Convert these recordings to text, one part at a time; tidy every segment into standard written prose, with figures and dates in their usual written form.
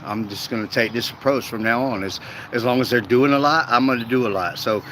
I'm just going to take this approach from now on. As long as they're doing a lot, I'm going to do a lot. So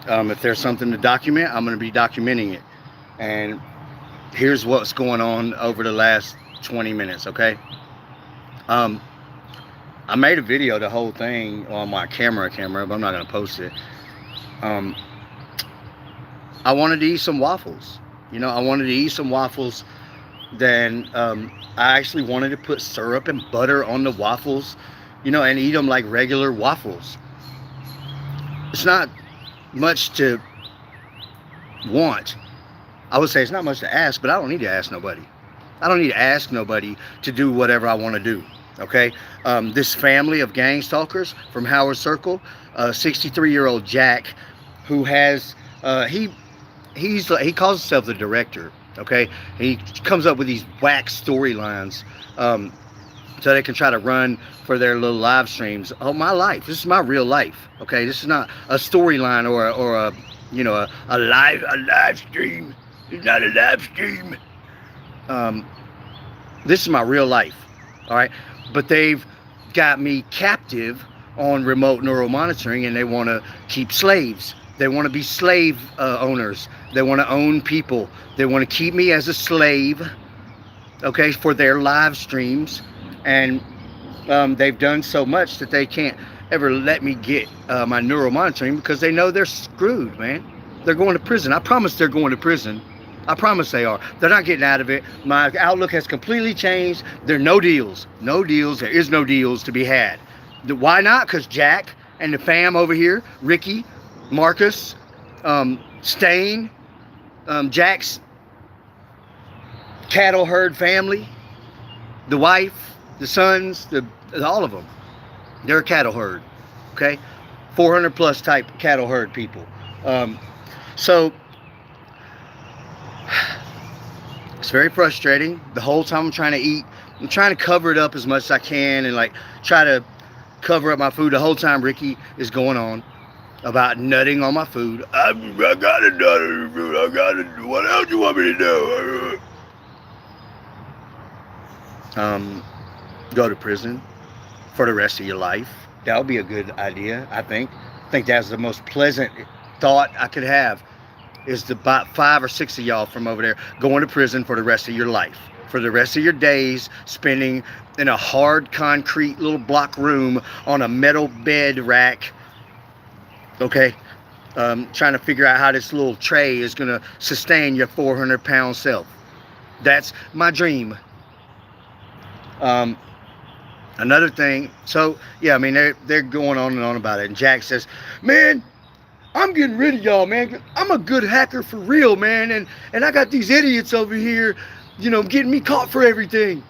if there's something to document, I'm going to be documenting it. And here's what's going on over the last 20 minutes, okay? I made a video, the whole thing, on my camera, but I'm not going to post it. I wanted to eat some waffles. I wanted to eat some waffles. Then I actually wanted to put syrup and butter on the waffles, and eat them like regular waffles. It's not much to want. I would say it's not much to ask, but I don't need to ask nobody. I don't need to ask nobody to do whatever I want to do. Okay? This family of gang stalkers from Howard Circle, 63-year-old Jack, who has he calls himself the director. Okay, he comes up with these whack storylines so they can try to run for their little live streams. Oh, my life. This is my real life. Okay, this is not a storyline or a live stream. It's not a live stream. This is my real life. All right, but they've got me captive on remote neural monitoring, and they want to keep slaves. They want to be slave owners. They want to own people. They want to keep me as a slave, okay, for their live streams. And they've done so much that they can't ever let me get my neural monitoring because they know they're screwed, man. They're going to prison. I promise they're going to prison. I promise they are. They're not getting out of it. My outlook has completely changed. There are no deals. No deals. There is no deals to be had. Why not? Because Jack and the fam over here, Ricky, Marcus, Stain, Jack's cattle herd family, the wife, the sons, all of them, they're a cattle herd, okay? 400 plus type cattle herd people. So it's very frustrating. The whole time I'm trying to eat, I'm trying to cover it up as much as I can and like try to cover up my food. The whole time Ricky is going on about nutting on my food. I gotta nut on your food. I gotta. What else you want me to do? Go to prison for the rest of your life. That would be a good idea, I think. I think that's the most pleasant thought I could have. Is about 5 or 6 of y'all from over there going to prison for the rest of your life, for the rest of your days, spending in a hard concrete little block room on a metal bed rack. Okay, trying to figure out how this little tray is going to sustain your 400-pound self. That's my dream. Another thing, so yeah, I mean they're going on and on about it, and Jack says, "Man, I'm getting rid of y'all, man. I'm a good hacker for real, man, and I got these idiots over here, getting me caught for everything."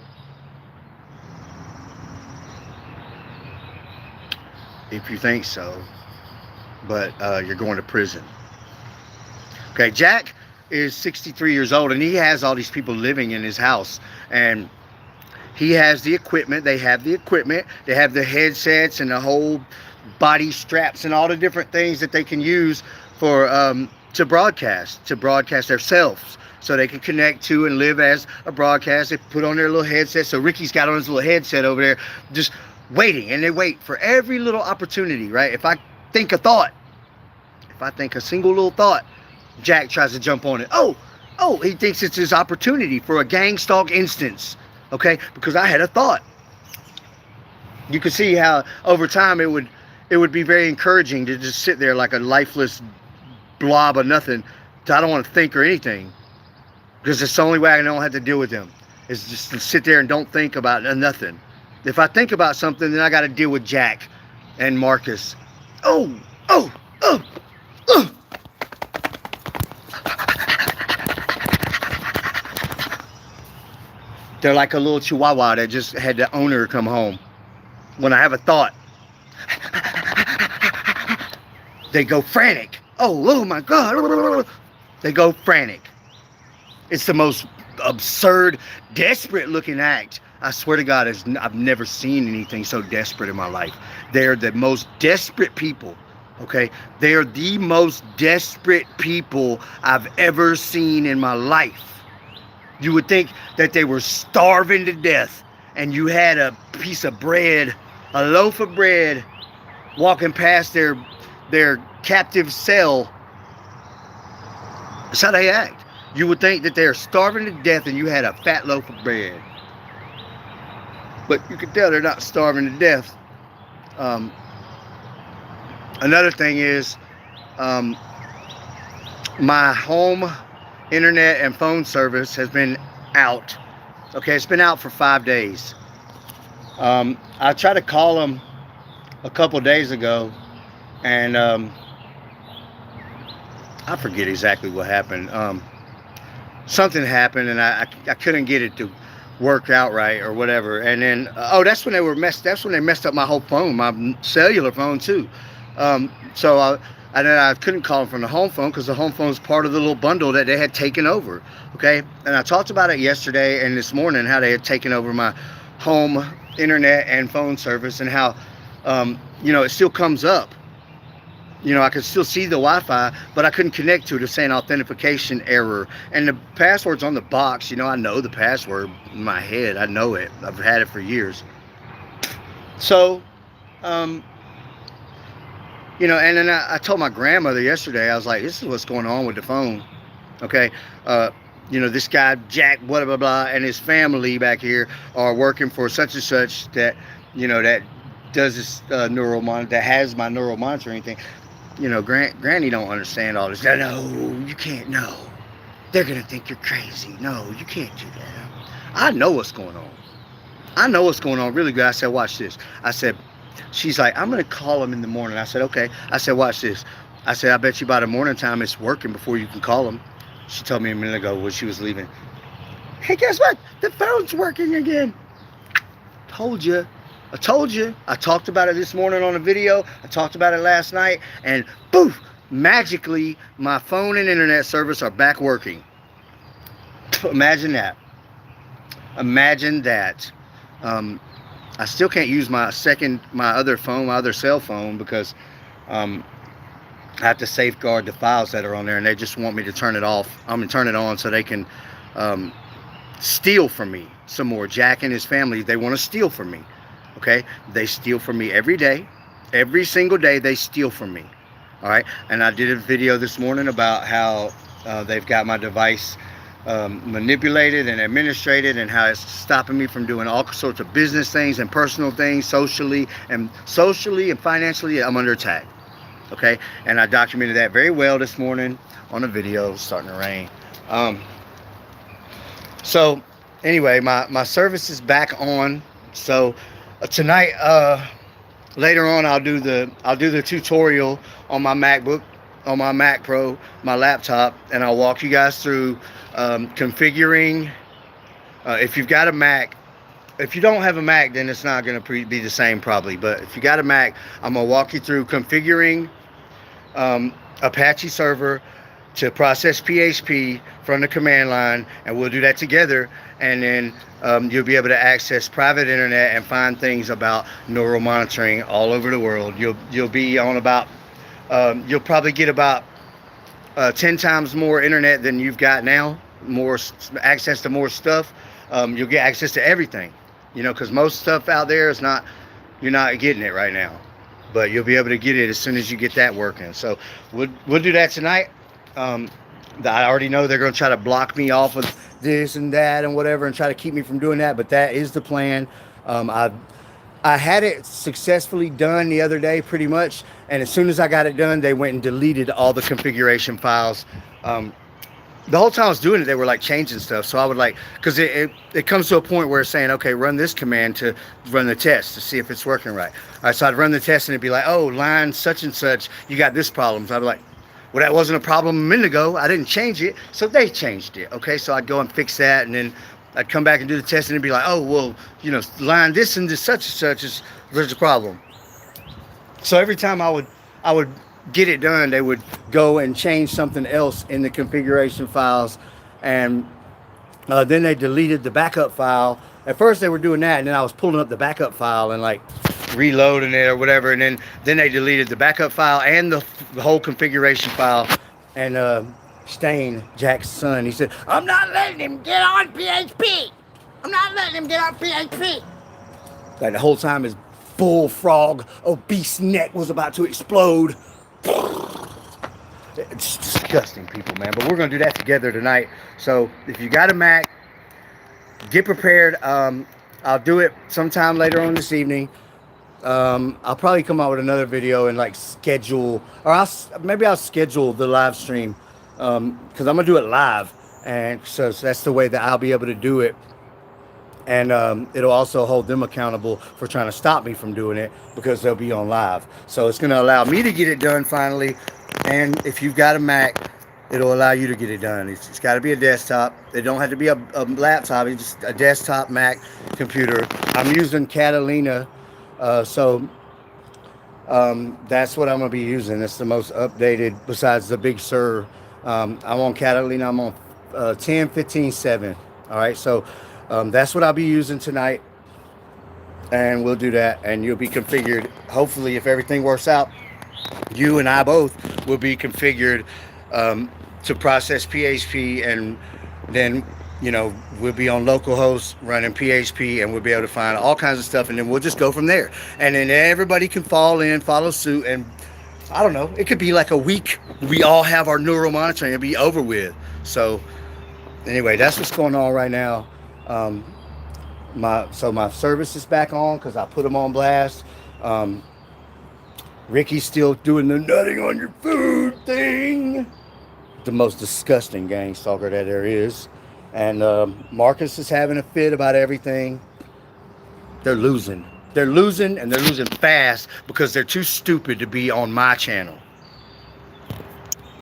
If you think so. But you're going to prison. Okay, Jack is 63 years old, and he has all these people living in his house. And he has the equipment. They have the equipment. They have the headsets and the whole body straps and all the different things that they can use for to broadcast themselves. So they can connect to and live as a broadcast. They put on their little headset. So Ricky's got on his little headset over there, just waiting. And they wait for every little opportunity, right? If I think a single little thought, Jack tries to jump on it. Oh, he thinks it's his opportunity for a gang stalk instance. Okay, because I had a thought. You can see how over time it would be very encouraging to just sit there like a lifeless blob of nothing. I don't want to think or anything, because it's the only way I don't have to deal with them is just to sit there and don't think about nothing. If I think about something, then I got to deal with Jack and Marcus. Oh. They're like a little chihuahua that just had the owner come home. When I have a thought, they go frantic. Oh my God. They go frantic. It's the most absurd, desperate looking act. I swear to God, I've never seen anything so desperate in my life. They're the most desperate people. Okay, they are the most desperate people I've ever seen in my life. You would think that they were starving to death and you had a piece of bread a loaf of bread walking past their captive cell. That's how they act. You would think that they're starving to death and you had a fat loaf of bread. But you can tell they're not starving to death. Another thing is, my home internet and phone service has been out. Okay, it's been out for 5 days. I tried to call them a couple days ago, and I forget exactly what happened. Something happened, and I couldn't get it to work out right or whatever. And then that's when they messed up my whole phone, my cellular phone too. And then I couldn't call them from the home phone because the home phone is part of the little bundle that they had taken over. Okay, and I talked about it yesterday and this morning, how they had taken over my home internet and phone service, and how it still comes up. I could still see the Wi-Fi, but I couldn't connect to it. It's saying authentication error. And the password's on the box. I know the password in my head. I know it. I've had it for years. So, and then I told my grandmother yesterday, I was like, this is what's going on with the phone. Okay. This guy, Jack, blah, blah, blah, and his family back here are working for such and such that, that does this neural monitor, that has my neural monitoring thing. Granny don't understand all this. No, you can't. No, they're gonna think you're crazy. No, you can't do that. I know what's going on. I know what's going on really good. I said, watch this. I said, she's like, I'm gonna call him in the morning. I said, okay. I said, watch this. I said, I bet you by the morning time it's working before you can call him. She told me a minute ago when she was leaving. Hey, guess what? The phone's working again. Told you. I told you. I talked about it this morning on a video. I talked about it last night. And poof, magically, my phone and internet service are back working. Imagine that. Imagine that. I still can't use my other cell phone, because I have to safeguard the files that are on there, and they just want me to turn it off. I'm going to turn it on so they can steal from me some more. Jack and his family, they want to steal from me. Okay, they steal from me every day. Every single day they steal from me. All right, and I did a video this morning about how they've got my device manipulated and administrated, and how it's stopping me from doing all sorts of business things and personal things, socially and financially. I'm under attack. Okay, and I documented that very well this morning on a video. It's starting to rain. So anyway, my service is back on. So tonight, later on, I'll do the tutorial on my MacBook, on my Mac Pro, my laptop, and I'll walk you guys through configuring. If you've got a Mac, if you don't have a Mac, then it's not going to be the same probably. But if you got a Mac, I'm going to walk you through configuring Apache server to process PHP from the command line, and we'll do that together. And then you'll be able to access private internet and find things about neural monitoring all over the world. You'll be on about you'll probably get about 10 times more internet than you've got now, more access to more stuff. You'll get access to everything, because most stuff out there is not, you're not getting it right now, but you'll be able to get it as soon as you get that working. So we'll do that tonight. I already know they're going to try to block me off of this and that and whatever, and try to keep me from doing that, but that is the plan. I had it successfully done the other day pretty much, and as soon as I got it done, they went and deleted all the configuration files. The whole time I was doing it, they were like changing stuff, so I would because it comes to a point where it's saying, okay, run this command to run the test to see if it's working right. All right, so I'd run the test and it'd be like, oh, line such and such, you got this problem. So I'd be like, well, that wasn't a problem a minute ago. I didn't change it, so they changed it. Okay, so I'd go and fix that, and then I'd come back and do the test, and it'd be like, oh, well, line this and this such and such is there's a problem. So every time I would get it done, they would go and change something else in the configuration files, and then they deleted the backup file. At first they were doing that, and then I was pulling up the backup file and reloading it or whatever, and then they deleted the backup file and the whole configuration file. And Stain, Jack's son, he said, I'm not letting him get on PHP. I'm not letting him get on PHP. The whole time his bullfrog obese neck was about to explode. It's disgusting, people, man. But we're going to do that together tonight. So if you got a Mac, get prepared. I'll do it sometime later on this evening. I'll probably come out with another video and like schedule, or maybe I'll schedule the live stream, because I'm gonna do it live, and so that's the way that I'll be able to do it. And it'll also hold them accountable for trying to stop me from doing it, because they'll be on live. So it's gonna allow me to get it done finally. And if you've got a Mac, it'll allow you to get it done. It's got to be a desktop. It don't have to be a laptop. It's just a desktop Mac computer. I'm using Catalina, so that's what I'm gonna be using. It's the most updated besides the Big Sur. I'm on Catalina. I'm on 10.15.7. All right, so that's what I'll be using tonight, and we'll do that, and you'll be configured. Hopefully, if everything works out, you and I both will be configured to process PHP, and then, you know, we'll be on localhost running PHP, and we'll be able to find all kinds of stuff, and then we'll just go from there. And then everybody can follow suit, and I don't know, it could be like a week. We all have our neural monitoring and be over with. So anyway, that's what's going on right now. My service is back on because I put them on blast. Ricky's still doing the nutting on your food thing. The most disgusting gang stalker that there is. And Marcus is having a fit about everything. They're losing. They're losing, and they're losing fast because they're too stupid to be on my channel.